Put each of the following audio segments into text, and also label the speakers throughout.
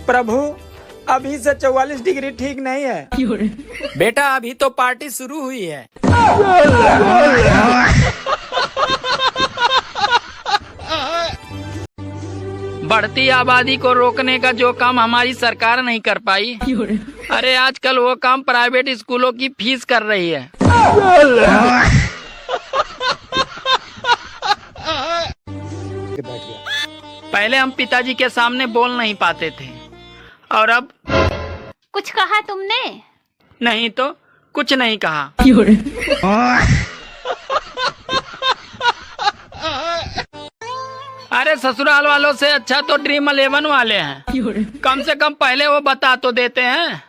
Speaker 1: प्रभु अभी से 44 डिग्री ठीक नहीं है। बेटा अभी तो पार्टी शुरू हुई है। बढ़ती आबादी को रोकने का जो काम हमारी सरकार नहीं कर पाई, अरे आजकल वो काम प्राइवेट स्कूलों की फीस कर रही है। पहले हम पिताजी के सामने बोल नहीं पाते थे और अब
Speaker 2: कुछ कहा तुमने?
Speaker 1: नहीं तो कुछ नहीं कहा। अरे ससुराल वालों से अच्छा तो ड्रीम 11 वाले हैं। कम से कम पहले वो बता तो देते हैं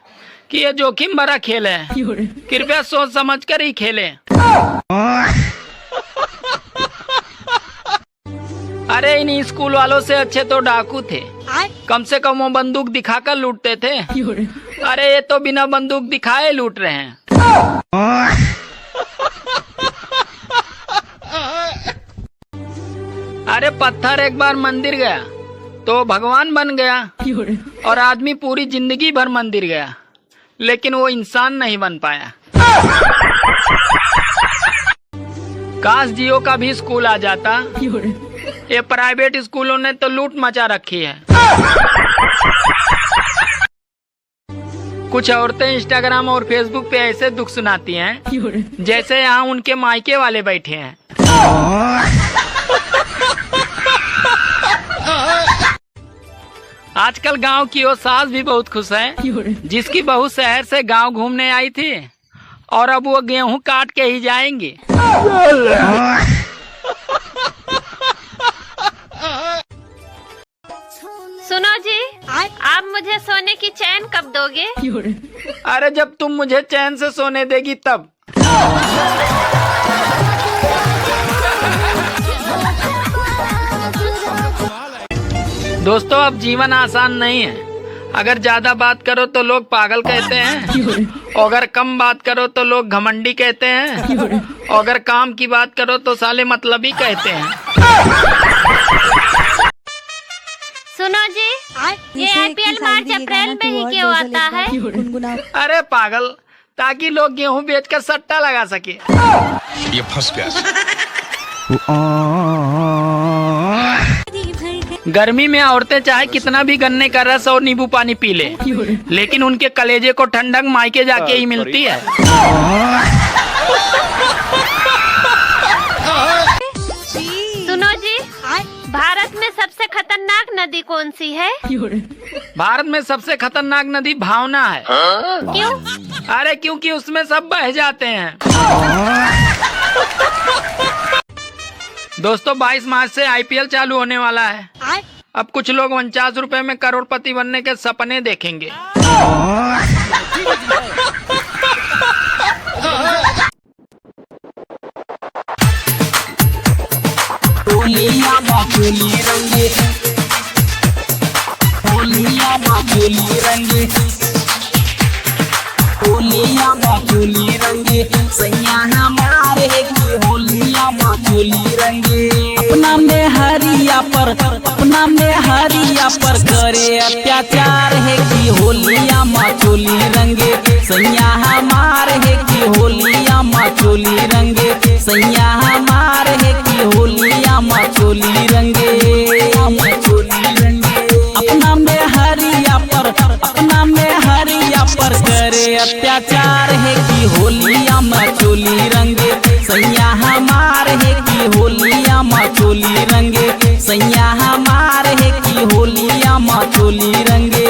Speaker 1: कि ये जोखिम भरा खेल है, कृपया सोच समझ कर ही खेलें। अरे इन स्कूल वालों से अच्छे तो डाकू थे, कम से कम वो बंदूक दिखाकर लूटते थे। अरे ये तो बिना बंदूक दिखाए लूट रहे हैं। अरे पत्थर एक बार मंदिर गया तो भगवान बन गया और आदमी पूरी जिंदगी भर मंदिर गया लेकिन वो इंसान नहीं बन पाया। काश जियो का भी स्कूल आ जाता। ये प्राइवेट स्कूलों ने तो लूट मचा रखी है। कुछ औरतें इंस्टाग्राम और फेसबुक पे ऐसे दुख सुनाती हैं जैसे यहाँ उनके मायके वाले बैठे हैं। आजकल गांव की वो सास भी बहुत खुश है जिसकी बहू शहर से गांव घूमने आई थी और अब वो गेहूं काट के ही जाएंगे।
Speaker 2: सुनो जी, आप मुझे सोने की चैन कब दोगे?
Speaker 1: अरे जब तुम मुझे चैन से सोने देगी तब। दोस्तों अब जीवन आसान नहीं है। अगर ज्यादा बात करो तो लोग पागल कहते हैं, और अगर कम बात करो तो लोग घमंडी कहते हैं, और अगर काम की बात करो तो साले मतलबी कहते हैं।
Speaker 2: सुनो जी, ये IPL मार्च अप्रैल में ही क्यों आता है?
Speaker 1: अरे पागल, ताकि लोग गेहूं बेचकर सट्टा लगा सके।
Speaker 3: ये फंस गया।
Speaker 1: गर्मी में औरतें चाहे कितना भी गन्ने का रस और नींबू पानी पी ले, लेकिन उनके कलेजे को ठंडक मायके जाके ही मिलती है।
Speaker 2: सुनो जी, भारत में सबसे खतरनाक नदी कौन सी है?
Speaker 1: भारत में सबसे खतरनाक नदी भावना है।
Speaker 2: क्यों?
Speaker 1: अरे क्योंकि उसमें सब बह जाते हैं। दोस्तों 22 मार्च से IPL चालू होने वाला है। अब कुछ लोग 49 रुपए में करोड़पति बनने के सपने देखेंगे।
Speaker 4: अपना में हरिया पर करे अत्याचार है कि होलिया माँ चोली रंगे। सैया हमार है कि होलिया माँ चोली रंगे। सैया हमार है कि होलिया माँ चोली रंगे। अपना में हरिया पर करे अत्याचार है कि होलिया माँ चोली रंगे। सैया हमार है कि होलिया माँ चोली रंगे। सैया हमार है कि होलिया माँ चोली रंगे।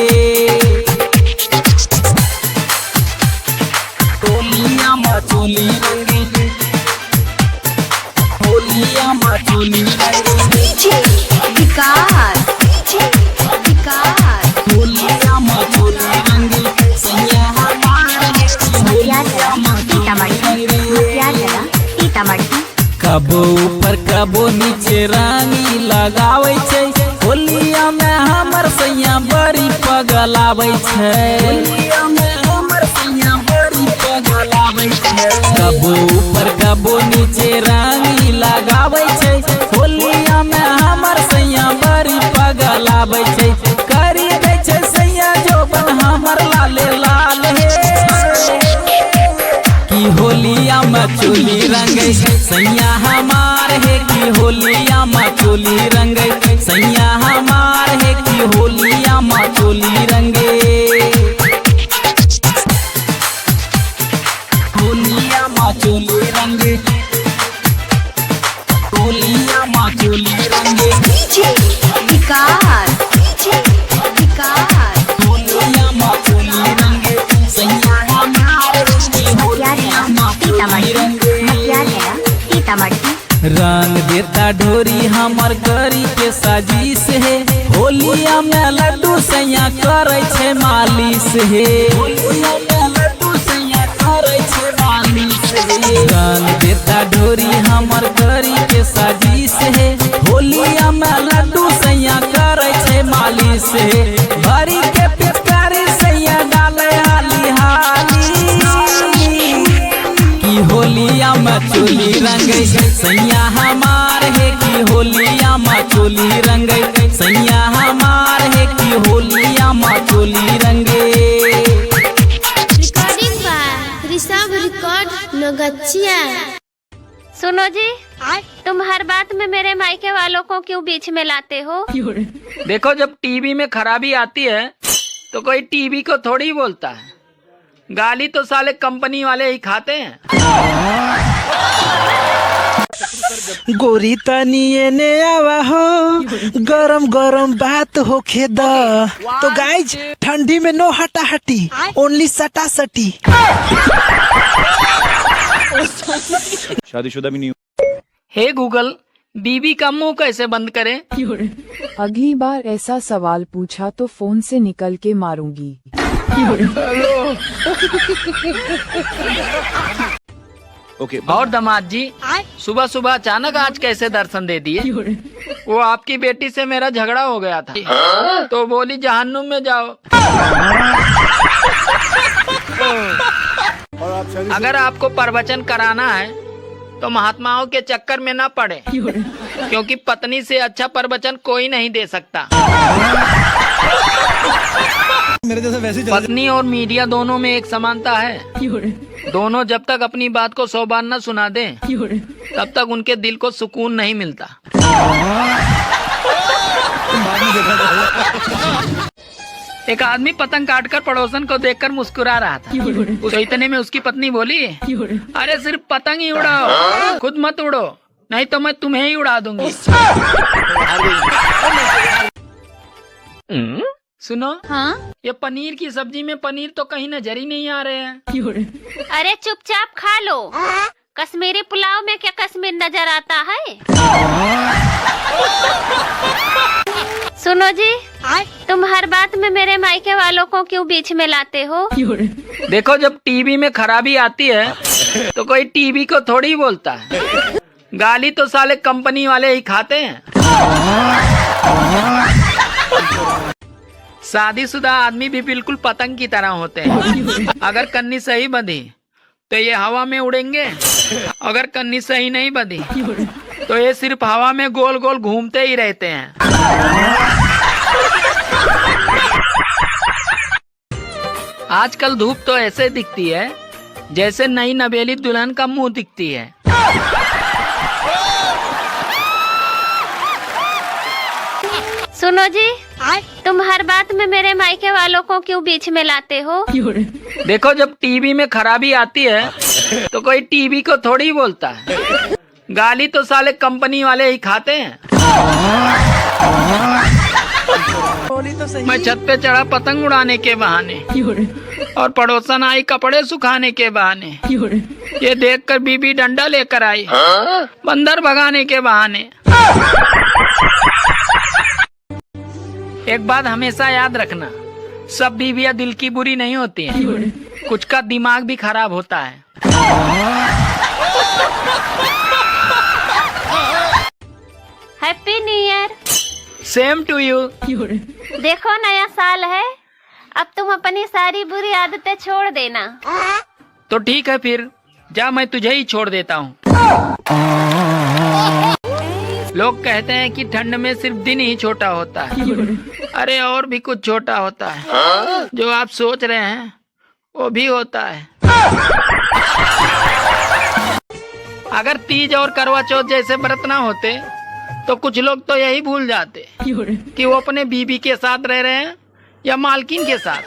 Speaker 4: होलिया माँ चोली रंगे। होलिया माँ चोली रंगे। होलिया माँ चोली रंगे। सैया हमार है कि होलिया माँ चोली रंगे। कबो ऊपर कबो नीचे रानी लगावे छै। होलिया में हमर सैया बड़ी पगलावे छै। कबो ऊपर कबो नीचे रानी लगावे छै। होलिया में हमर सैया बड़ी पगलावे छै। करी दे छै सैया हमर लाले लाल है कि होलिया में चोली रंगे सैया हमार है कि होलिया में चोली रंगे सैया हमार है कि होलिया में चोली रंगे होलिया में चोली रंगे होलिया में चोली रंगे
Speaker 2: विकास
Speaker 4: होलिया में चोली रंगे सैया हमार है कि होलिया में चोली रंगे रंग देता ढोरी हमर करी के साजिश है होलिया में लड्डू सैया करे छे मालिश है होलिया में लड्डू सैया करे छे मालिश है रंग देता ढोरी हमर करी के साजिश है होलिया में लड्डू सैया करे छे मालिश है भरी के पिचकारी सैया डाले हाली हाली कि होलिया में चोली रंगे सैया हमार है कि होलिया में चोली रंगे सैया हमार है कि होलिया में चोली रंगे
Speaker 2: रिकॉर्डिंग बाय ऋषभ रिकॉर्ड नगच्छिया। सुनो जी, तुम हर बात में मेरे मायके वालों को क्यों बीच में लाते हो?
Speaker 1: देखो, जब टीवी में खराबी आती है तो कोई टीवी को थोड़ी बोलता है, गाली तो साले कंपनी वाले ही खाते हैं।
Speaker 5: गोरी तनी ने आवा हो गरम गरम बात होखे द तो गाइज ठंडी में नो हटा हटी ओनली सटा सटी।
Speaker 3: शादीशुदा भी नहीं
Speaker 1: हे गूगल, बीबी का मुंह कैसे बंद करें?
Speaker 6: अगली बार ऐसा सवाल पूछा तो फोन से निकल के मारूंगी।
Speaker 3: ओके।
Speaker 1: और दामाद जी, सुबह सुबह अचानक आज कैसे दर्शन दे दिए? वो आपकी बेटी से मेरा झगड़ा हो गया था तो बोली जहन्नुम में जाओ। अगर आपको प्रवचन कराना है तो महात्माओं के चक्कर में ना पड़े, क्योंकि पत्नी से अच्छा प्रवचन कोई नहीं दे सकता। पत्नी और मीडिया दोनों में एक समानता है। दोनों जब तक अपनी बात को 100 बार न सुना दें तब तक उनके दिल को सुकून नहीं मिलता। एक आदमी पतंग काटकर पड़ोसन को देखकर मुस्कुरा रहा था। तो इतने में उसकी पत्नी बोली, अरे सिर्फ पतंग ही उड़ाओ, खुद मत उड़ो, नहीं तो मैं तुम्हें ही उड़ा दूंगी। सुनो,
Speaker 2: हाँ?
Speaker 1: ये पनीर की सब्जी में पनीर तो कहीं नजर ही नहीं आ रहे हैं।
Speaker 2: अरे चुपचाप खा लो। कश्मीरी पुलाव में क्या कश्मीर नजर आता है? सुनो जी, तुम हर बात में मेरे मायके वालों को क्यों बीच में लाते हो?
Speaker 1: देखो, जब टीवी में खराबी आती है तो कोई टीवी को थोड़ी बोलता है, गाली तो साले कंपनी वाले ही खाते हैं। शादीशुदा आदमी भी बिल्कुल पतंग की तरह होते हैं। अगर कन्नी सही बंधी तो ये हवा में उड़ेंगे, अगर कन्नी सही नहीं बंधी तो ये सिर्फ हवा में गोल गोल घूमते ही रहते हैं। आजकल धूप तो ऐसे दिखती है जैसे नई नवेली दुल्हन का मुंह दिखती है।
Speaker 2: सुनो जी, तुम हर बात में मेरे मायके वालों को क्यों बीच में लाते हो?
Speaker 1: देखो, जब टीवी में खराबी आती है तो कोई टीवी को थोड़ी बोलता है, गाली तो साले कंपनी वाले ही खाते हैं। मैं छत पे चढ़ा पतंग उड़ाने के बहाने और पड़ोसन आई कपड़े सुखाने के बहाने। ये देखकर बीबी डंडा लेकर आई बंदर भगाने के बहाने। एक बात हमेशा याद रखना, सब बीवियां दिल की बुरी नहीं होती हैं, कुछ का दिमाग भी खराब होता है।
Speaker 2: Happy new year.
Speaker 1: Same to you.
Speaker 2: देखो, नया साल है, अब तुम अपनी सारी बुरी आदतें छोड़ देना।
Speaker 1: तो ठीक है, फिर जा, मैं तुझे ही छोड़ देता हूँ। लोग कहते हैं कि ठंड में सिर्फ दिन ही छोटा होता है। अरे और भी कुछ छोटा होता है। जो आप सोच रहे हैं वो भी होता है। अगर तीज और करवा चौथ जैसे व्रत ना होते तो कुछ लोग तो यही भूल जाते कि वो अपने बीबी के साथ रह रहे हैं या मालकिन के साथ।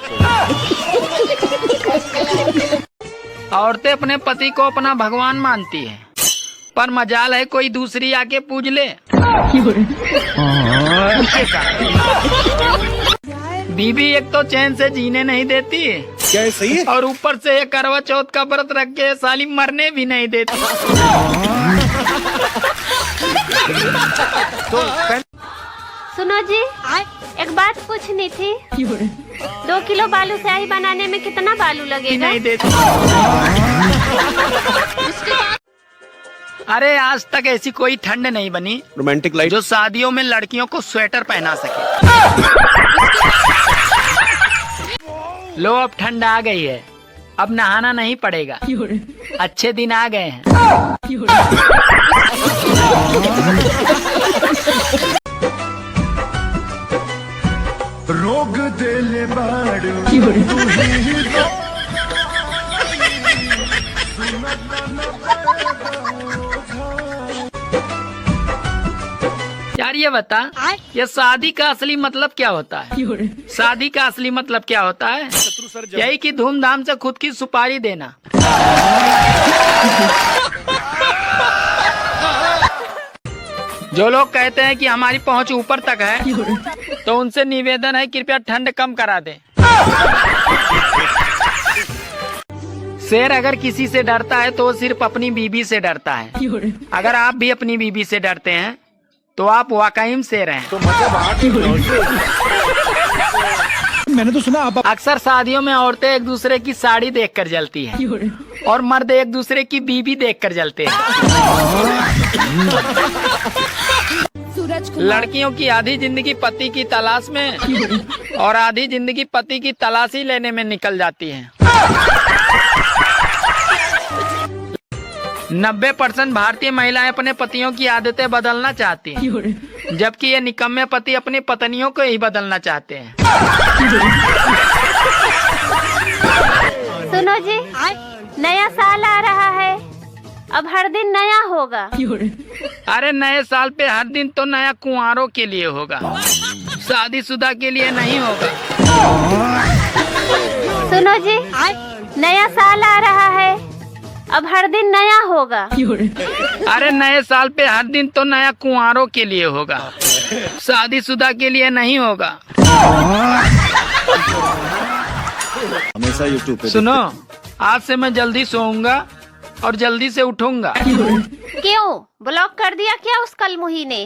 Speaker 1: औरतें अपने पति को अपना भगवान मानती हैं, पर मजाल है कोई दूसरी आके पूज ले उसके साथ। बीबी एक तो चैन से जीने नहीं देती,
Speaker 3: क्या सही है?
Speaker 1: और ऊपर से ये करवा चौथ का व्रत रख के साली मरने भी नहीं देती।
Speaker 2: सुनो जी, एक बात पूछनी थी। 2 किलो बालू स्याही बनाने में कितना बालू लगेगा?
Speaker 1: नहीं देती। अरे आज तक ऐसी कोई ठंड नहीं बनी
Speaker 3: रोमांटिक लाइट
Speaker 1: जो शादियों में लड़कियों को स्वेटर पहना सके। लो अब ठंड आ गई है, अब नहाना नहीं पड़ेगा, अच्छे दिन आ गए हैं।
Speaker 7: रोग देले बाड़ू
Speaker 1: यार ये बता, ये शादी का असली मतलब क्या होता है? शादी का असली मतलब क्या होता है? यही कि धूमधाम से खुद की सुपारी देना। जो लोग कहते हैं कि हमारी पहुंच ऊपर तक है, तो उनसे निवेदन है कृपया ठंड कम करा दें। शेर अगर किसी से डरता है तो वो सिर्फ अपनी बीबी से डरता है। अगर आप भी अपनी बीबी से डरते हैं तो आप वाकई में शेर हैं।
Speaker 5: मैंने तो सुना आप
Speaker 1: अक्सर शादियों में औरतें एक दूसरे की साड़ी देखकर जलती हैं और मर्द एक दूसरे की बीबी देखकर जलते हैं। लड़कियों की आधी जिंदगी पति की तलाश में और आधी जिंदगी पति की तलाशी लेने में निकल जाती है। 90% भारतीय महिलाएं अपने पतियों की आदतें बदलना चाहती हैं, जबकि ये निकम्मे पति अपनी पत्नियों को ही बदलना चाहते हैं।
Speaker 2: सुनो जी, नया साल आ रहा है, अब हर दिन नया होगा।
Speaker 1: अरे नए साल पे हर दिन तो नया कुंवारों के लिए होगा, शादीशुदा के लिए नहीं होगा।
Speaker 2: सुनो जी, नया साल आ रहा है, अब हर दिन नया होगा।
Speaker 1: अरे नए साल पे हर दिन तो नया कुंवारों के लिए होगा, शादीशुदा के लिए नहीं होगा।
Speaker 3: हमेशा यूट्यूब पे
Speaker 1: सुनो, आज से मैं जल्दी सोऊंगा और जल्दी से उठूंगा।
Speaker 2: क्यों, ब्लॉक कर दिया क्या उस कलमुही ने?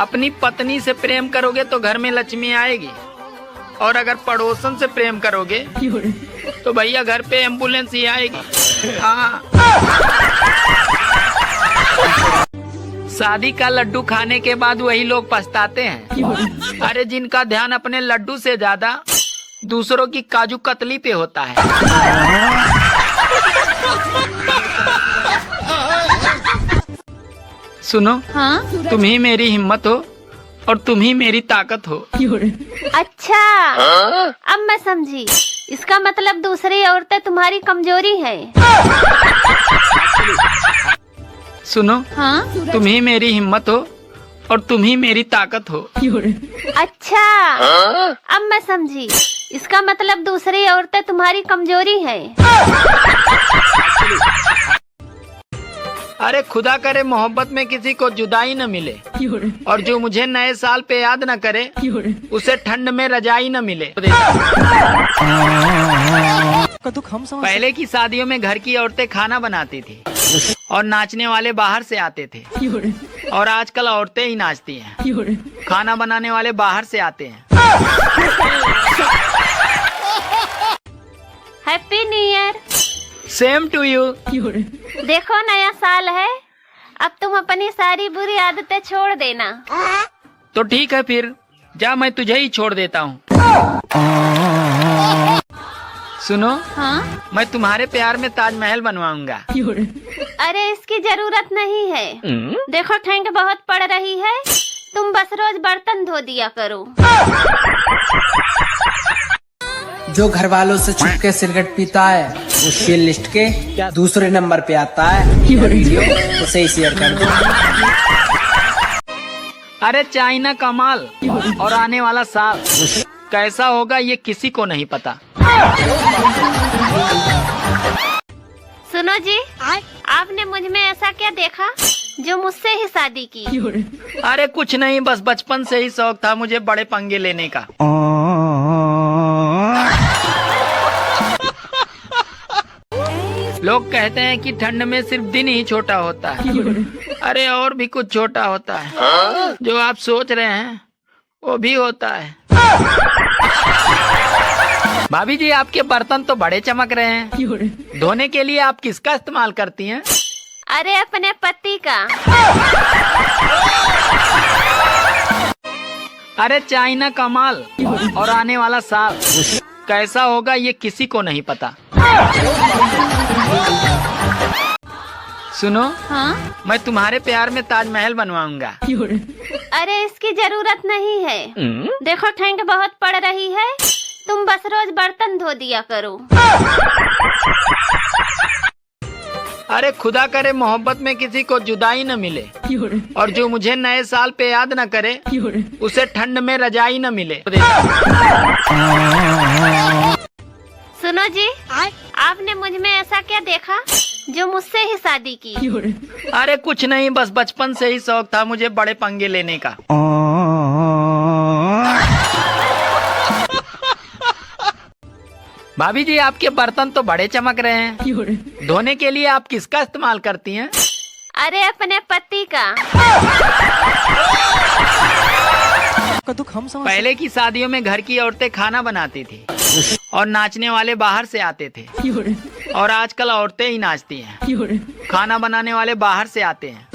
Speaker 1: अपनी पत्नी से प्रेम करोगे तो घर में लक्ष्मी आएगी, और अगर पड़ोसन से प्रेम करोगे तो भैया घर पे एम्बुलेंस ही आएगी। हाँ। शादी का लड्डू खाने के बाद वही लोग पछताते हैं, अरे जिनका ध्यान अपने लड्डू से ज्यादा दूसरों की काजू कतली पे होता है। सुनो,
Speaker 2: हाँ?
Speaker 1: तुम ही मेरी हिम्मत हो और तुम ही मेरी ताकत हो।
Speaker 2: अच्छा, अब मैं समझी। इसका मतलब दूसरी औरतें तुम्हारी कमजोरी हैं।
Speaker 1: सुनो,
Speaker 2: हाँ?
Speaker 1: तुम ही मेरी हिम्मत हो और तुम ही मेरी ताकत हो।
Speaker 2: अच्छा, अब मैं समझी। इसका मतलब दूसरी औरतें तुम्हारी कमजोरी हैं।
Speaker 1: अरे खुदा करे मोहब्बत में किसी को जुदाई न मिले, और जो मुझे नए साल पे याद न करे उसे ठंड में रजाई न मिले। पहले की शादियों में घर की औरतें खाना बनाती थी और नाचने वाले बाहर से आते थे, और आजकल औरतें ही नाचती हैं, खाना बनाने वाले बाहर से आते हैं।
Speaker 2: Happy new year.
Speaker 1: Same to you.
Speaker 2: देखो नया साल है, अब तुम अपनी सारी बुरी आदतें छोड़ देना।
Speaker 1: तो ठीक है फिर, जा मैं तुझे ही छोड़ देता हूँ। सुनो,
Speaker 2: हाँ?
Speaker 1: मैं तुम्हारे प्यार में ताजमहल बनवाऊंगा।
Speaker 2: अरे इसकी जरूरत नहीं है। देखो ठंड बहुत पड़ रही है, तुम बस रोज बर्तन धो दिया करो।
Speaker 7: जो घर वालों से छुप के सिगरेट पीता है वो शेयर लिस्ट के दूसरे नंबर पे आता है। वीडियो उसे ही शेयर कर दो।
Speaker 1: अरे चाइना का माल और आने वाला साल कैसा होगा ये किसी को नहीं पता।
Speaker 2: सुनो जी, आपने मुझ में ऐसा क्या देखा जो मुझसे ही शादी की?
Speaker 1: अरे कुछ नहीं, बस बचपन से ही शौक था मुझे बड़े पंगे लेने का। लोग कहते हैं कि ठंड में सिर्फ दिन ही छोटा होता है। अरे और भी कुछ छोटा होता है। जो आप सोच रहे हैं वो भी होता है। भाभी जी, आपके बर्तन तो बड़े चमक रहे हैं। धोने के लिए आप किसका इस्तेमाल करती हैं?
Speaker 2: अरे अपने पति का।
Speaker 1: अरे चाइना का माल और आने वाला साल कैसा होगा ये किसी को नहीं पता। सुनो,
Speaker 2: हाँ?
Speaker 1: मैं तुम्हारे प्यार में ताजमहल बनवाऊंगा।
Speaker 2: अरे इसकी जरूरत नहीं है। देखो ठंड बहुत पड़ रही है, तुम बस रोज बर्तन धो दिया करो।
Speaker 1: अरे खुदा करे मोहब्बत में किसी को जुदाई न मिले, और जो मुझे नए साल पे याद न करे उसे ठंड में रजाई न मिले।
Speaker 2: सुनो जी, आपने मुझ में ऐसा क्या देखा जो मुझसे ही शादी की?
Speaker 1: अरे कुछ नहीं, बस बचपन से ही शौक था मुझे बड़े पंगे लेने का। भाभी जी, आपके बर्तन तो बड़े चमक रहे हैं। धोने के लिए आप किसका इस्तेमाल करती हैं?
Speaker 2: अरे अपने पति का।
Speaker 1: पहले की शादियों में घर की औरतें खाना बनाती थी और नाचने वाले बाहर से आते थे, और आजकल औरतें ही नाचती हैं, खाना बनाने वाले बाहर से आते हैं।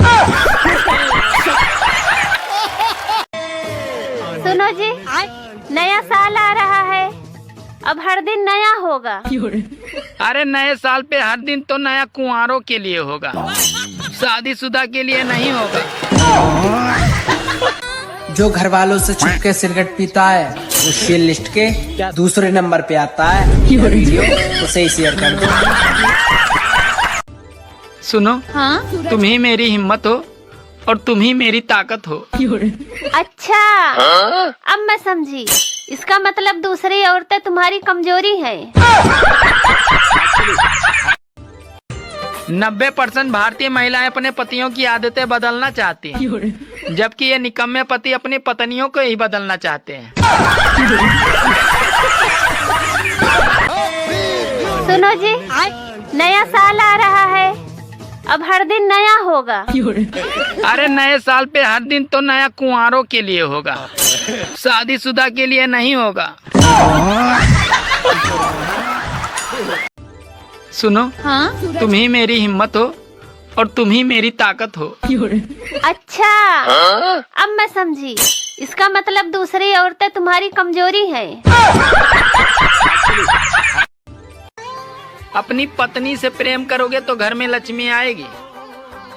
Speaker 2: सुनो जी, नया साल आ रहा है, अब हर दिन नया होगा।
Speaker 1: अरे नए साल पे हर दिन तो नया कुंवारों के लिए होगा, शादीशुदा के लिए नहीं होगा।
Speaker 7: जो घर वालों से छुप के सिगरेट पीता है वो शेयर लिस्ट के दूसरे नंबर पे आता है। वीडियो उसे ही शेयर कर दो।
Speaker 1: सुनो,
Speaker 2: हाँ?
Speaker 1: तुम ही मेरी हिम्मत हो और तुम ही मेरी ताकत हो।
Speaker 2: अच्छा, अब मैं समझी। इसका मतलब दूसरी औरतें तुम्हारी कमजोरी है।
Speaker 1: 90% भारतीय महिलाएं अपने पतियों की आदतें बदलना चाहती हैं, जबकि ये निकम्मे पति अपनी पत्नियों को ही बदलना चाहते हैं।
Speaker 2: सुनो जी, नया साल आ रहा है, अब हर दिन नया होगा।
Speaker 1: अरे नए साल पे हर दिन तो नया कुंवारों के लिए होगा, शादीशुदा के लिए नहीं होगा। सुनो,
Speaker 2: हाँ?
Speaker 1: तुम ही मेरी हिम्मत हो और तुम ही मेरी ताकत हो।
Speaker 2: अच्छा, अब मैं समझी। इसका मतलब दूसरी औरतें तुम्हारी कमजोरी है।
Speaker 1: अपनी पत्नी से प्रेम करोगे तो घर में लक्ष्मी आएगी,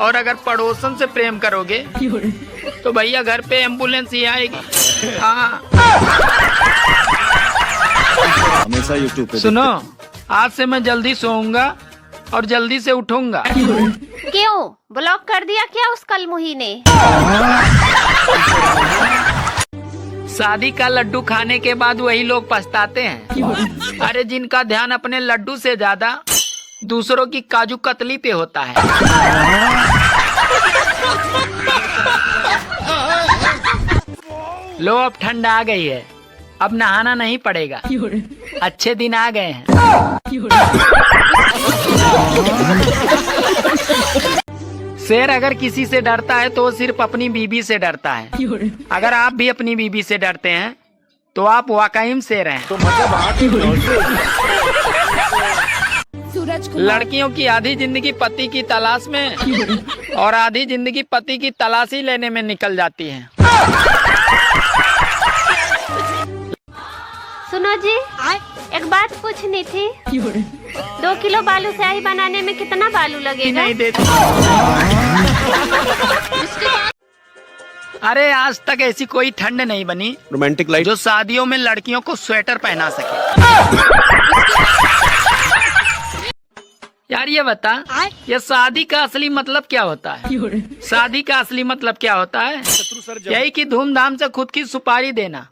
Speaker 1: और अगर पड़ोसन से प्रेम करोगे तो भैया घर पे एम्बुलेंस ही आएगी। हाँ।
Speaker 3: हमेशा यूट्यूब पे
Speaker 1: सुनो, आज से मैं जल्दी सोऊंगा और जल्दी से उठूंगा।
Speaker 2: क्यों, ब्लॉक कर दिया क्या उस कलमुही ने?
Speaker 1: शादी का लड्डू खाने के बाद वही लोग पछताते हैं। अरे जिनका ध्यान अपने लड्डू से ज्यादा दूसरों की काजू कतली पे होता है। लो, अब ठंड आ गई है, अब नहाना नहीं पड़ेगा, अच्छे दिन आ गए हैं। शेर अगर किसी से डरता है तो वो सिर्फ अपनी बीबी से डरता है। अगर आप भी अपनी बीबी से डरते हैं तो आप वाकई में शेर हैं। लड़कियों की आधी जिंदगी पति की तलाश में और आधी जिंदगी पति की तलाशी लेने में निकल जाती है।
Speaker 2: सुनो जी, एक बात पूछनी पूछनी थी 2 किलो बालू स्याही बनाने में कितना बालू लगेगा?
Speaker 1: नहीं देती। अरे आज तक ऐसी कोई ठंड नहीं बनी
Speaker 3: रोमांटिक लाइट
Speaker 1: जो शादियों में लड़कियों को स्वेटर पहना सके। यार ये बता, ये शादी का असली मतलब क्या होता है? शादी का असली मतलब क्या होता है? यही कि धूमधाम से खुद की सुपारी देना।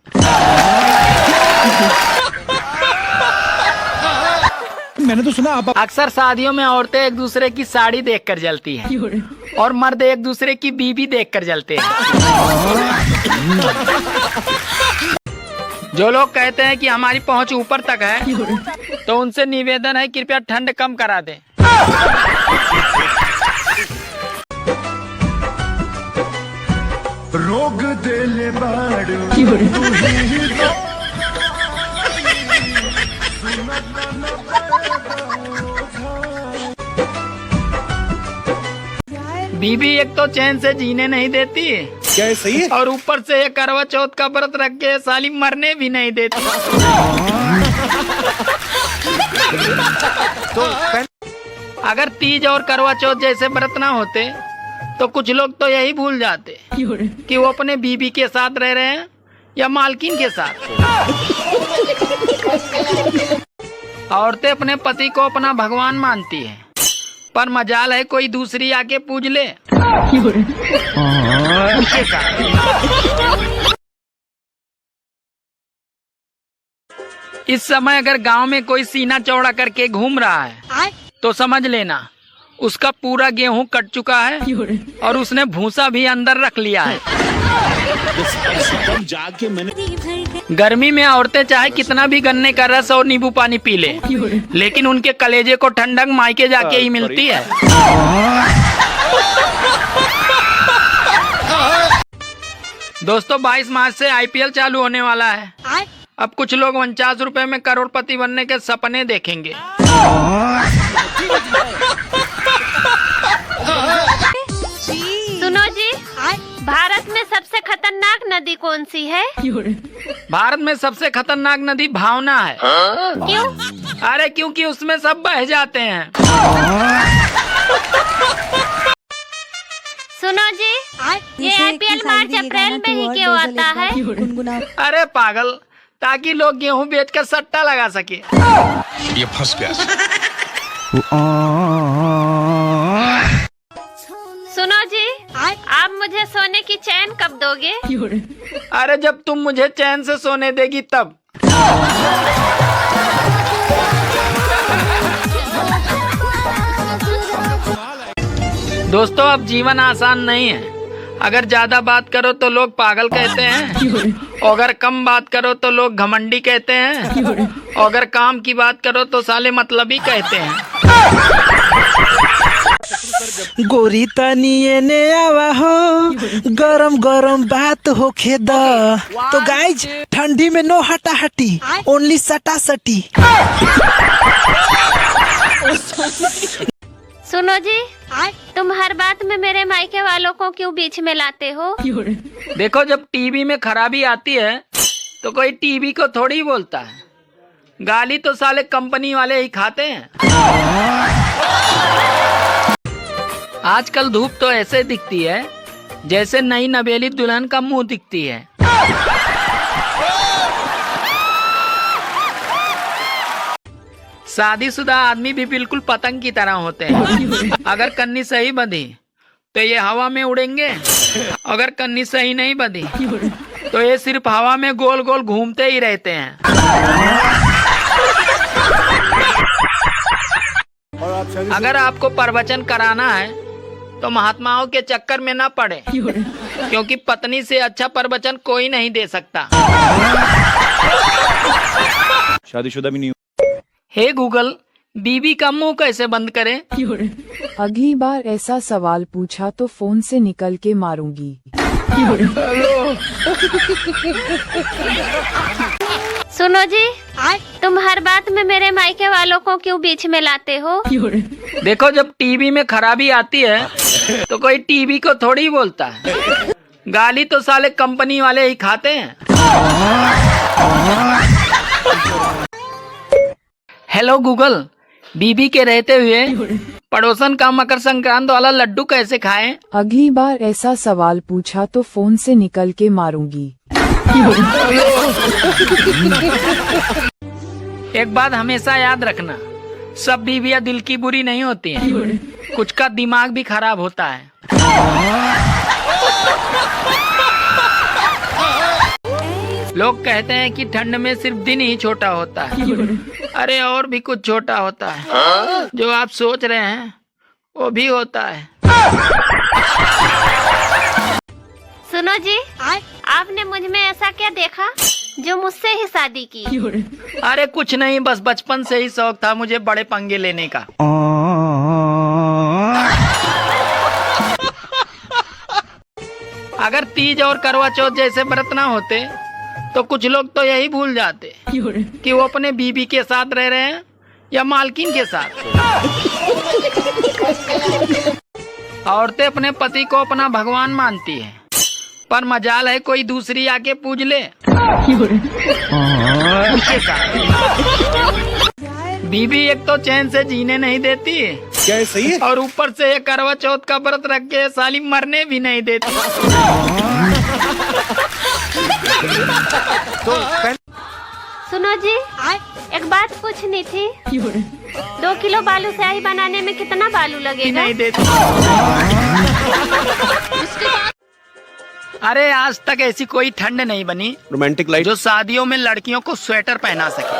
Speaker 5: मैंने तो सुना आप
Speaker 1: अक्सर शादियों में औरतें एक दूसरे की साड़ी देखकर जलती हैं और मर्द एक दूसरे की बीबी देखकर जलते हैं। जो लोग कहते हैं कि हमारी पहुंच ऊपर तक है, तो उनसे निवेदन है कृपया ठंड कम करा दें।
Speaker 3: रोग देले बाड़ू
Speaker 1: बीबी एक तो चैन से जीने नहीं देती
Speaker 3: क्या है सही है?
Speaker 1: और ऊपर से ये करवा चौथ का व्रत रख के साली मरने भी नहीं देती। तो अगर तीज और करवा चौथ जैसे व्रत ना होते तो कुछ लोग तो यही भूल जाते कि वो अपने बीबी के साथ रह रहे हैं या मालकिन के साथ। औरतें अपने पति को अपना भगवान मानती हैं, पर मजाल है कोई दूसरी आके पूज ले। इस समय अगर गांव में कोई सीना चौड़ा करके घूम रहा है तो समझ लेना उसका पूरा गेहूं कट चुका है और उसने भूसा भी अंदर रख लिया है।
Speaker 3: जाके मैंने
Speaker 1: गर्मी में औरतें चाहे कितना भी गन्ने का रस और नींबू पानी पी ले, लेकिन उनके कलेजे को ठंडक मायके जाके ही मिलती है। दोस्तों 22 मार्च से IPL चालू होने वाला है। अब कुछ लोग 49 रुपए में करोड़पति बनने के सपने देखेंगे।
Speaker 2: सुनो जी, भारत में सबसे खतरनाक नदी कौन सी है?
Speaker 1: भारत में सबसे खतरनाक नदी भावना है।
Speaker 2: क्यों?
Speaker 1: अरे क्योंकि उसमें सब बह जाते हैं।
Speaker 2: सुनो जी, ये IPL मार्च अप्रैल में ही क्यों आता है?
Speaker 1: अरे पागल, ताकि लोग गेहूं बेचकर सट्टा लगा सके।
Speaker 3: ये फंस गया।
Speaker 2: सुनो जी, आप मुझे सोने की चैन कब दोगे?
Speaker 1: अरे जब तुम मुझे चैन से सोने देगी तब। दोस्तों अब जीवन आसान नहीं है। अगर ज्यादा बात करो तो लोग पागल कहते हैं, और अगर कम बात करो तो लोग घमंडी कहते हैं, और अगर काम की बात करो तो साले मतलबी कहते हैं।
Speaker 5: गोरी तनिए ने आवा हो, गरम गरम बात होखे द। तो गाइज ठंडी में नो हटा हटी, ओनली सटा सटी।
Speaker 2: सुनो जी, तुम हर बात में मेरे मायके वालों को क्यों बीच में लाते हो?
Speaker 1: देखो जब टीवी में खराबी आती है तो कोई टीवी को थोड़ी ही बोलता है, गाली तो साले कंपनी वाले ही खाते हैं। आजकल धूप तो ऐसे दिखती है जैसे नई नवेली दुल्हन का मुंह दिखती है। शादीशुदा आदमी भी बिल्कुल पतंग की तरह होते हैं। अगर कन्नी सही बंधी तो ये हवा में उड़ेंगे, अगर कन्नी सही नहीं बंधी तो ये सिर्फ हवा में गोल गोल घूमते ही रहते हैं। अगर आपको प्रवचन कराना है तो महात्माओं के चक्कर में ना पड़े, क्योंकि पत्नी से अच्छा प्रवचन कोई नहीं दे सकता।
Speaker 3: शादीशुदा भी नहीं।
Speaker 1: हे गूगल, बीबी का मुंह कैसे बंद करें?
Speaker 6: अगली बार ऐसा सवाल पूछा तो फोन से निकल के मारूंगी।
Speaker 2: सुनो जी, तुम हर बात में मेरे मायके वालों को क्यों बीच में लाते हो?
Speaker 1: देखो जब टीवी में खराबी आती है तो कोई टीवी को थोड़ी ही बोलता है, गाली तो साले कंपनी वाले ही खाते हैं। हेलो गूगल, बीबी के रहते हुए पड़ोसन का मकर संक्रांत वाला लड्डू कैसे खाएं?
Speaker 6: अगली बार ऐसा सवाल पूछा तो फोन से निकल के मारूंगी।
Speaker 1: एक बात हमेशा याद रखना, सब बीवियां दिल की बुरी नहीं होती हैं, कुछ का दिमाग भी खराब होता है। लोग कहते हैं कि ठंड में सिर्फ दिन ही छोटा होता है, अरे और भी कुछ छोटा होता है। जो आप सोच रहे हैं वो भी होता है।
Speaker 2: सुनो जी, आपने मुझ में ऐसा क्या देखा जो मुझसे ही शादी की?
Speaker 1: अरे कुछ नहीं, बस बचपन से ही शौक था मुझे बड़े पंगे लेने का। अगर तीज और करवा चौथ जैसे व्रत ना होते तो कुछ लोग तो यही भूल जाते कि वो अपने बीबी के साथ रह रहे हैं या मालकिन के साथ। औरतें अपने पति को अपना भगवान मानती हैं, पर मजाल है कोई दूसरी आके पूज ले उसके साथ। बीबी एक तो चैन से जीने नहीं देती,
Speaker 3: क्या है सही है?
Speaker 1: और ऊपर से ये करवा चौथ का व्रत रख के साली मरने भी नहीं देती।
Speaker 2: सुनो जी, एक बात पूछनी थी। 2 किलो बालू स्याही बनाने में कितना बालू लगेगा?
Speaker 1: नहीं देती। अरे आज तक ऐसी कोई ठंड नहीं बनी
Speaker 3: रोमांटिक लाइट
Speaker 1: जो शादियों में लड़कियों को स्वेटर पहना सके।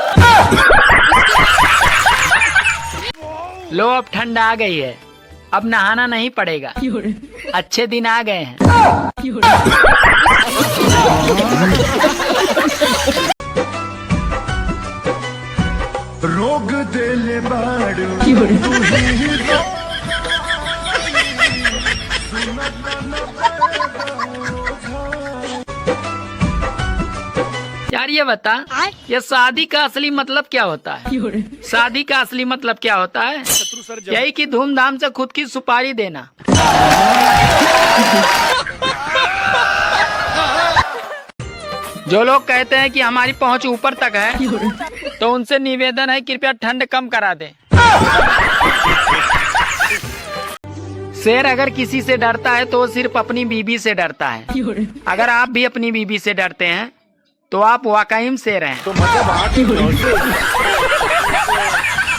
Speaker 1: लो अब ठंड आ गई है, अब नहाना नहीं पड़ेगा, अच्छे दिन आ गए हैं।
Speaker 8: रोग देले बाड़ू
Speaker 1: यार ये बता, ये शादी का असली मतलब क्या होता है? शादी का असली मतलब क्या होता है? यही कि धूमधाम से खुद की सुपारी देना। जो लोग कहते हैं कि हमारी पहुंच ऊपर तक है तो उनसे निवेदन है कृपया ठंड कम करा दें। शेर अगर किसी से डरता है तो वो सिर्फ अपनी बीबी से डरता है। अगर आप भी अपनी बीबी से डरते हैं तो आप वाकई में शेर हैं।
Speaker 3: तो मतलब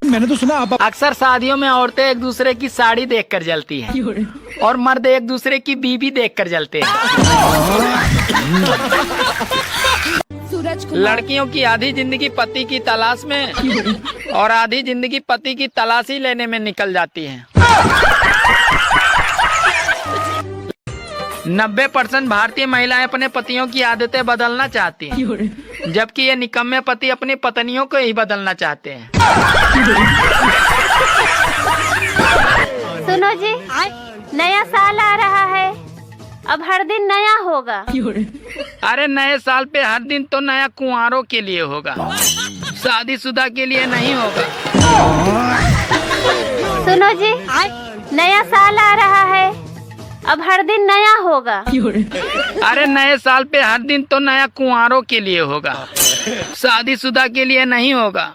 Speaker 5: मैंने तो सुना आप
Speaker 1: अक्सर शादियों में औरतें एक दूसरे की साड़ी देखकर जलती हैं और मर्द एक दूसरे की बीबी देखकर जलते हैं। लड़कियों की आधी जिंदगी पति की तलाश में और आधी जिंदगी पति की तलाशी लेने में निकल जाती है। 90% भारतीय महिलाएं अपने पतियों की आदतें बदलना चाहती हैं, जबकि ये निकम्मे पति अपनी पत्नियों को ही बदलना चाहते हैं।
Speaker 2: सुनो जी, नया साल आ रहा है, अब हर दिन नया होगा।
Speaker 1: अरे नए साल पे हर दिन तो नया कुंवारों के लिए होगा, शादीशुदा के लिए नहीं होगा।
Speaker 2: सुनो जी, नया साल आ रहा है, अब हर दिन नया होगा।
Speaker 1: अरे नए साल पे हर दिन तो नया कुंवारों के लिए होगा, शादीशुदा के लिए नहीं होगा।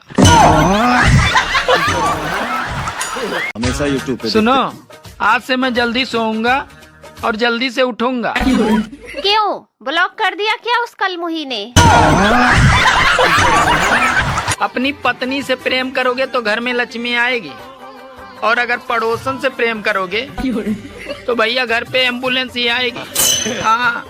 Speaker 3: हमेशा यूट्यूब पे
Speaker 1: सुनो, आज से मैं जल्दी सोऊंगा और जल्दी से उठूंगा।
Speaker 2: क्यों, ब्लॉक कर दिया क्या उस कलमुही ने?
Speaker 1: अपनी पत्नी से प्रेम करोगे तो घर में लक्ष्मी आएगी, और अगर पड़ोसन से प्रेम करोगे तो भैया घर पे एम्बुलेंस ही आएगी। हाँ।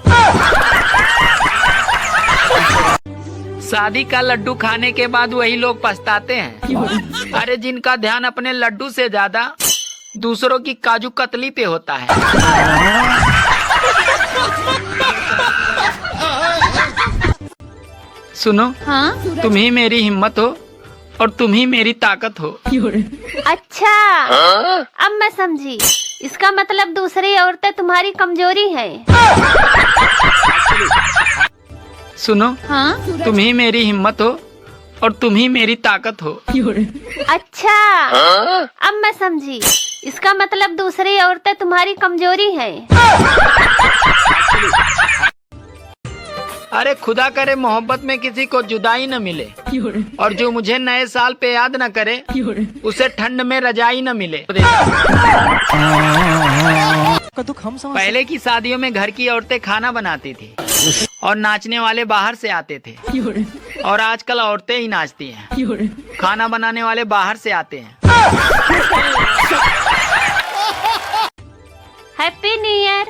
Speaker 1: शादी का लड्डू खाने के बाद वही लोग पछताते हैं, अरे जिनका ध्यान अपने लड्डू से ज्यादा दूसरों की काजू कतली पे होता है। सुनो,
Speaker 2: हाँ?
Speaker 1: तुम ही मेरी हिम्मत हो और तुम ही मेरी ताकत हो।
Speaker 2: अच्छा, अब मैं समझी, इसका मतलब दूसरी औरतें तुम्हारी कमजोरी हैं।
Speaker 1: सुनो,
Speaker 2: हाँ?
Speaker 1: तुम ही मेरी हिम्मत हो और तुम ही मेरी ताकत हो।
Speaker 2: अच्छा, अब मैं समझी, इसका मतलब दूसरी औरतें तुम्हारी कमजोरी हैं।
Speaker 1: अरे खुदा करे मोहब्बत में किसी को जुदाई न मिले, और जो मुझे नए साल पे याद न करे उसे ठंड में रजाई न मिले। पहले की शादियों में घर की औरतें खाना बनाती थी और नाचने वाले बाहर से आते थे, और आजकल औरतें ही नाचती हैं, खाना बनाने वाले बाहर से आते हैं।
Speaker 2: Happy new year.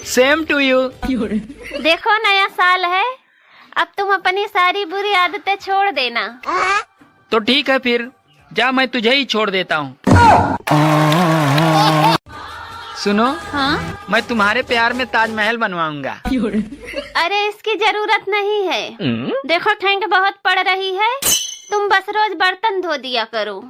Speaker 1: Same to you.
Speaker 2: देखो नया साल है, अब तुम अपनी सारी बुरी आदतें छोड़ देना।
Speaker 1: तो ठीक है फिर, जा मैं तुझे ही छोड़ देता हूँ। सुनो,
Speaker 2: हाँ?
Speaker 1: मैं तुम्हारे प्यार में ताजमहल बनवाऊंगा।
Speaker 2: अरे इसकी जरूरत नहीं है। देखो ठंड बहुत पड़ रही है, तुम बस रोज बर्तन धो दिया करो।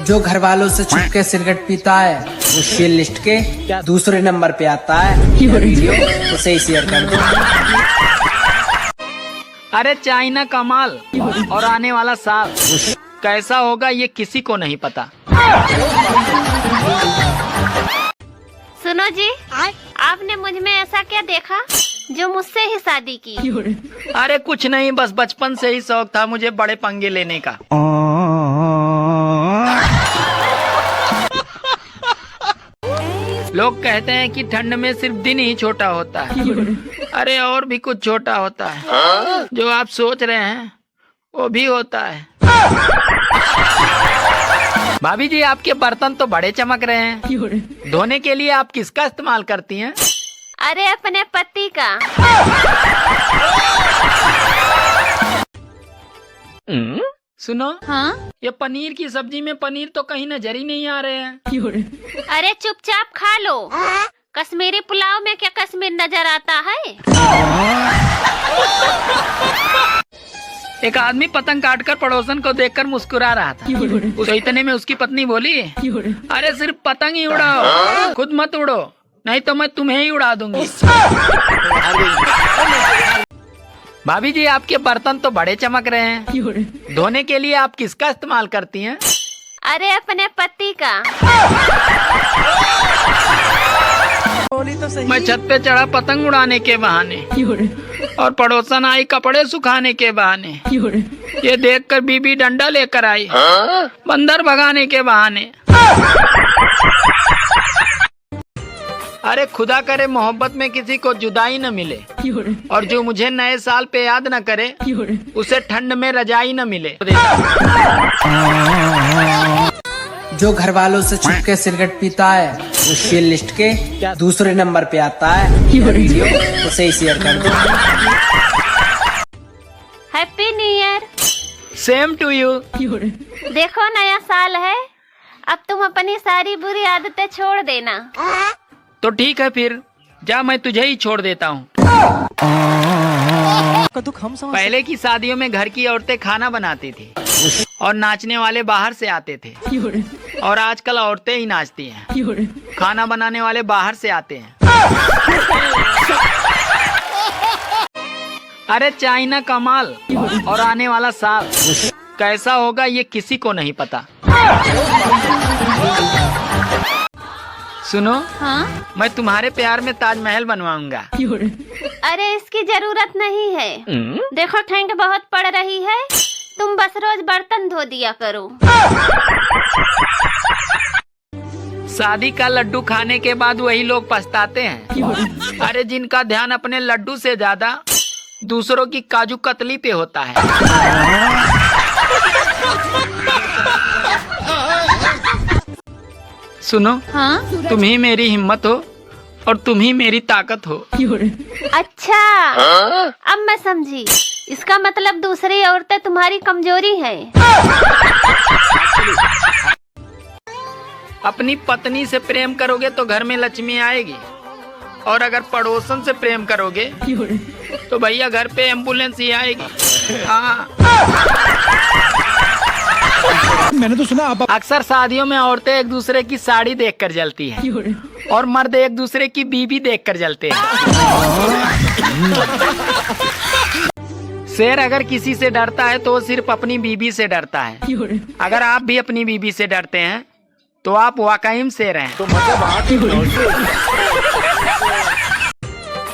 Speaker 7: जो घर वालों से छुप के सिगरेट पीता है वो शेयर लिस्ट के दूसरे नंबर पे आता है। वीडियो उसे ही शेयर कर दो।
Speaker 1: अरे चाइना का माल और आने वाला साल कैसा होगा ये किसी को नहीं पता।
Speaker 2: सुनो जी, आपने मुझ में ऐसा क्या देखा जो मुझसे ही शादी की?
Speaker 1: अरे कुछ नहीं, बस बचपन से ही शौक था मुझे बड़े पंगे लेने का। लोग कहते हैं कि ठंड में सिर्फ दिन ही छोटा होता है। अरे और भी कुछ छोटा होता है, जो आप सोच रहे हैं वो भी होता है। भाभी जी, आपके बर्तन तो बड़े चमक रहे हैं। धोने के लिए आप किसका इस्तेमाल करती हैं?
Speaker 2: अरे अपने पति का।
Speaker 1: सुनो,
Speaker 2: हाँ?
Speaker 1: ये पनीर की सब्जी में पनीर तो कहीं नजर ही नहीं आ रहे हैं।
Speaker 2: अरे चुपचाप खा लो। कश्मीरी पुलाव में क्या कश्मीर नजर आता है?
Speaker 1: एक आदमी पतंग काटकर पड़ोसन को देखकर मुस्कुरा रहा था। तो इतने में उसकी पत्नी बोली, अरे सिर्फ पतंग ही उड़ाओ, खुद मत उड़ो, नहीं तो मैं तुम्हें ही उड़ा दूंगी। भाभी जी, आपके बर्तन तो बड़े चमक रहे हैं। धोने के लिए आप किसका इस्तेमाल करती हैं?
Speaker 2: अरे अपने पति का।
Speaker 1: मैं छत पे चढ़ा पतंग उड़ाने के बहाने, और पड़ोसन आई कपड़े सुखाने के बहाने। ये देखकर बीबी डंडा लेकर आई बंदर भगाने के बहाने। अरे खुदा करे मोहब्बत में किसी को जुदाई न मिले, और जो मुझे नए साल पे याद न करे उसे ठंड में रजाई न मिले।
Speaker 7: जो घर वालों से छुप के सिगरेट पीता है वो शेयर लिस्ट के दूसरे नंबर पे आता है। वीडियो उसे ही शेयर कर दो।
Speaker 2: Happy new year.
Speaker 1: Same to you.
Speaker 2: देखो नया साल है, अब तुम अपनी सारी बुरी आदतें छोड़ देना।
Speaker 1: तो ठीक है फिर, जा मैं तुझे ही छोड़ देता हूँ। पहले की शादियों में घर की औरतें खाना बनाती थी और नाचने वाले बाहर से आते थे, और आजकल औरतें ही नाचती हैं, खाना बनाने वाले बाहर से आते हैं। अरे चाइना का माल और आने वाला साल कैसा होगा ये किसी को नहीं पता। सुनो,
Speaker 2: हाँ?
Speaker 1: मैं तुम्हारे प्यार में ताजमहल बनवाऊंगा।
Speaker 2: अरे इसकी जरूरत नहीं है। देखो ठंड बहुत पड़ रही है, तुम बस रोज बर्तन धो दिया करो।
Speaker 1: शादी का लड्डू खाने के बाद वही लोग पछताते हैं। अरे जिनका ध्यान अपने लड्डू से ज्यादा दूसरों की काजू कतली पे होता है। सुनो,
Speaker 2: हाँ?
Speaker 1: तुम ही मेरी हिम्मत हो और तुम ही मेरी ताकत हो।
Speaker 2: अच्छा, अब मैं समझी। इसका मतलब दूसरी औरतें तुम्हारी कमजोरी हैं।
Speaker 1: अपनी पत्नी से प्रेम करोगे तो घर में लक्ष्मी आएगी, और अगर पड़ोसन से प्रेम करोगे तो भैया घर पे एम्बुलेंस ही आएगी। हाँ।
Speaker 5: मैंने तो सुना आप
Speaker 1: अक्सर शादियों में औरतें एक दूसरे की साड़ी देखकर जलती हैं, और मर्द एक दूसरे की बीबी देखकर जलते हैं। शेर अगर किसी से डरता है तो वो सिर्फ अपनी बीबी से डरता है। अगर आप भी अपनी बीबी से डरते हैं तो आप वाकई में शेर हैं।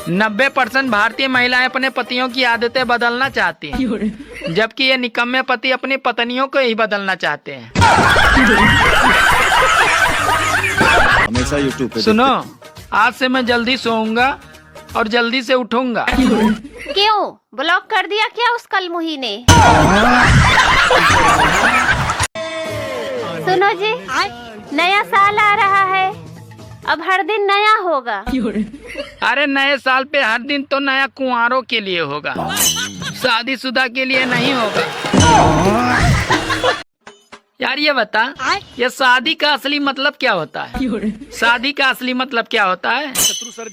Speaker 1: 90% भारतीय महिलाएं अपने पतियों की आदतें बदलना चाहती हैं, जबकि ये निकम्मे पति अपनी पत्नियों को ही बदलना चाहते हैं।
Speaker 3: हमेशा यूट्यूब पे
Speaker 1: सुनो, आज से मैं जल्दी सोऊंगा और जल्दी से उठूंगा।
Speaker 2: क्यों ब्लॉक कर दिया क्या उस कलमुही ने? सुनो जी, नया साल आ रहा है, अब हर दिन नया होगा।
Speaker 1: अरे नए साल पे हर दिन तो नया कुंवारों के लिए होगा, शादीशुदा के लिए नहीं होगा। यार ये बता, ये शादी का असली मतलब क्या होता है? शादी का असली मतलब क्या होता है?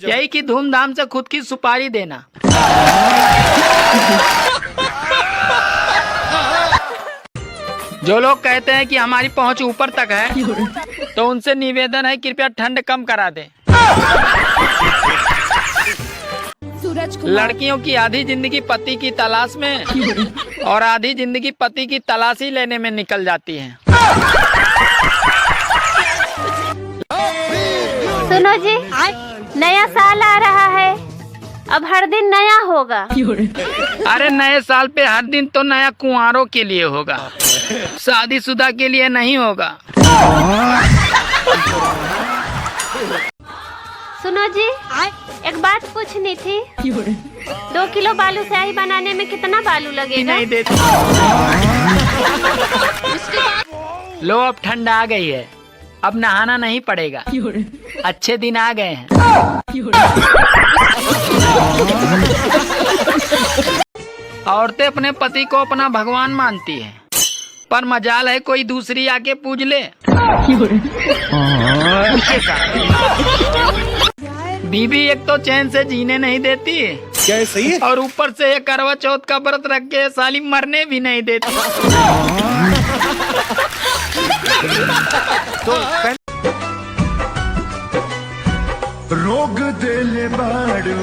Speaker 1: यही कि धूमधाम से खुद की सुपारी देना। जो लोग कहते हैं कि हमारी पहुंच ऊपर तक है, तो उनसे निवेदन है कृपया ठंड कम करा दें। लड़कियों की आधी जिंदगी पति की तलाश में और आधी जिंदगी पति की तलाशी लेने में निकल जाती है।
Speaker 2: सुनो जी, नया साल आ रहा है, अब हर दिन नया होगा।
Speaker 1: अरे नए साल पे हर दिन तो नया कुंवारों के लिए होगा, शादीशुदा के लिए नहीं होगा।
Speaker 2: सुनो जी, एक बात पूछनी थी। 2 किलो बालू स्याही बनाने में कितना बालू लगेगा?
Speaker 1: नहीं देती। लो अब ठंड आ गई है, अब नहाना नहीं पड़ेगा, अच्छे दिन आ गए हैं। औरतें अपने पति को अपना भगवान मानती हैं, पर मजाल है कोई दूसरी आके पूज ले। बीबी एक तो चैन से जीने नहीं देती,
Speaker 3: क्या ये सही है?
Speaker 1: और ऊपर से ये करवा चौथ का व्रत रख के साली मरने भी नहीं देती।
Speaker 8: रोग दिल बाड़ू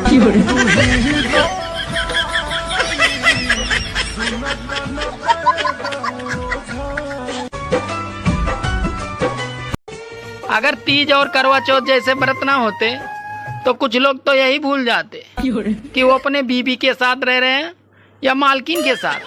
Speaker 1: अगर तीज और करवा चौथ जैसे व्रत ना होते तो कुछ लोग तो यही भूल जाते कि वो अपने बीबी के साथ रह रहे हैं या मालकिन के साथ।